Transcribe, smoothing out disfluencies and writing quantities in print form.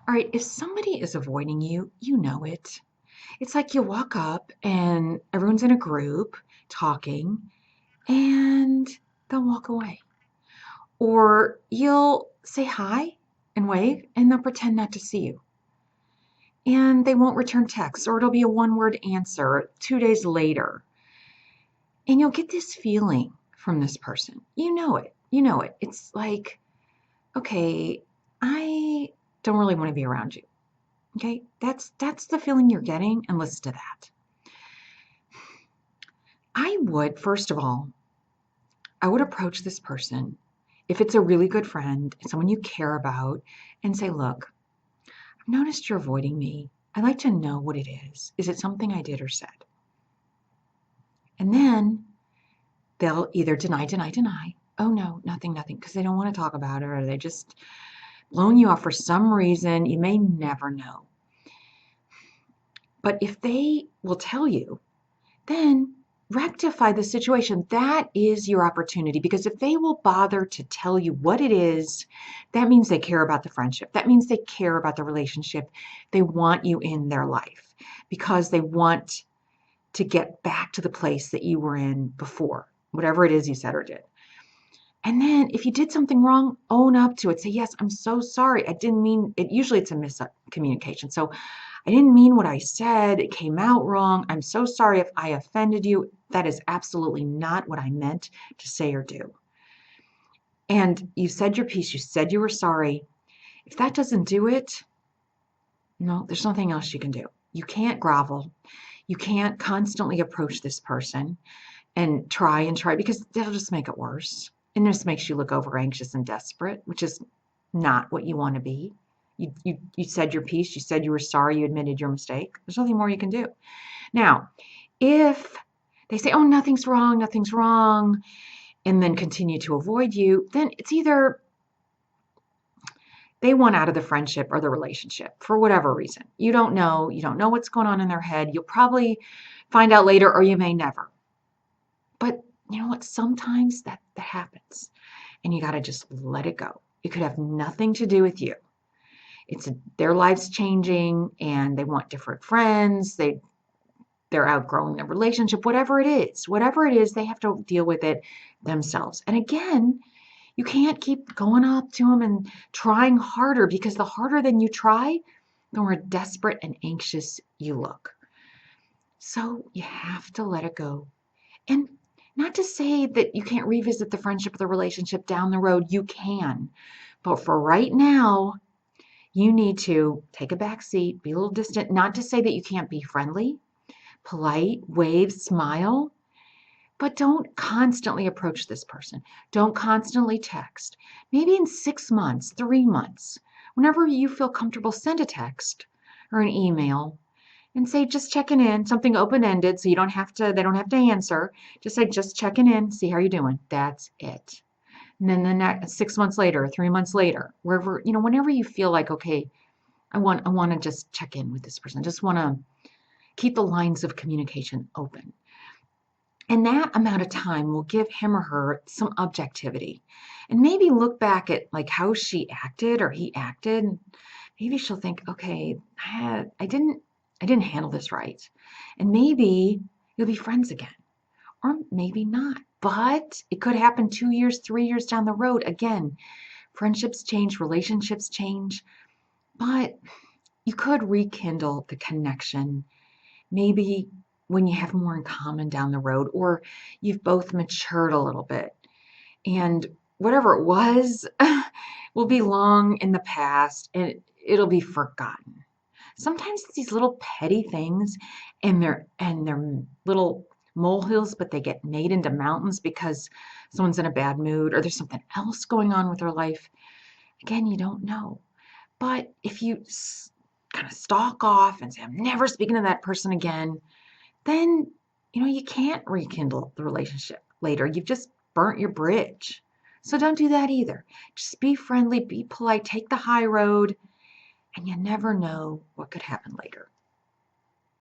All right, if somebody is avoiding you, you know it. It's like you walk up and everyone's in a group talking and they'll walk away. Or you'll say hi and wave and they'll pretend not to see you. And they won't return texts, or it'll be a one-word answer 2 days later. And you'll get this feeling from this person. You know it. You know it. It's like, okay, I don't really want to be around you. Okay? That's the feeling you're getting, and listen to that. I would, first of all, I would approach this person if it's a really good friend, someone you care about, and say, look, I've noticed you're avoiding me. I'd like to know what it is. Is it something I did or said? And then they'll either deny. Oh, no, nothing, because they don't want to talk about it, or they just blowing you off for some reason. You may never know. But if they will tell you, then rectify the situation. That is your opportunity, because if they will bother to tell you what it is, that means they care about the friendship. That means they care about the relationship. They want you in their life because they want to get back to the place that you were in before, whatever it is you said or did. And then if you did something wrong, own up to it. Say, yes, I'm so sorry. I didn't mean it. Usually it's a miscommunication. So I didn't mean what I said. It came out wrong. I'm so sorry if I offended you. That is absolutely not what I meant to say or do. And you said your piece. You said you were sorry. If that doesn't do it, no, there's nothing else you can do. You can't grovel. You can't constantly approach this person and try because that'll just make it worse. And this makes you look over anxious and desperate, which is not what you want to be. You said your piece. You said you were sorry. You admitted your mistake. There's nothing more you can do. Now, if they say, oh, nothing's wrong, and then continue to avoid you, then it's either they want out of the friendship or the relationship for whatever reason. You don't know what's going on in their head. You'll probably find out later, or you may never. But you know what? Sometimes that happens, and you got to just let it go. It could have nothing to do with you. Their life's changing, and they want different friends. They're outgrowing their relationship. Whatever it is, they have to deal with it themselves. And again, you can't keep going up to them and trying harder, because the harder than you try, the more desperate and anxious you look. So you have to let it go. And not to say that you can't revisit the friendship or the relationship down the road. You can. But for right now, you need to take a back seat, be a little distant. Not to say that you can't be friendly, polite, wave, smile, but don't constantly approach this person. Don't constantly text. Maybe in 6 months, 3 months, whenever you feel comfortable, send a text or an email and say, just checking in, something open-ended, so they don't have to answer. Just say, just checking in, see how you're doing. That's it. And then the next 6 months later, 3 months later, whenever you feel like, okay, I want to just check in with this person. I just want to keep the lines of communication open. And that amount of time will give him or her some objectivity. And maybe look back at like how she acted or he acted. Maybe she'll think, okay, I didn't handle this right. And maybe you'll be friends again. Or maybe not. But it could happen 2 years, 3 years down the road. Again, friendships change, relationships change. But you could rekindle the connection, maybe when you have more in common down the road, or you've both matured a little bit. And whatever it was will be long in the past, and it'll be forgotten. Sometimes it's these little petty things, and they're little molehills, but they get made into mountains because someone's in a bad mood or there's something else going on with their life. Again, you don't know. But if you kind of stalk off and say, I'm never speaking to that person again, then you can't rekindle the relationship later. You've just burnt your bridge. So don't do that either. Just be friendly, be polite, take the high road, and you never know what could happen later.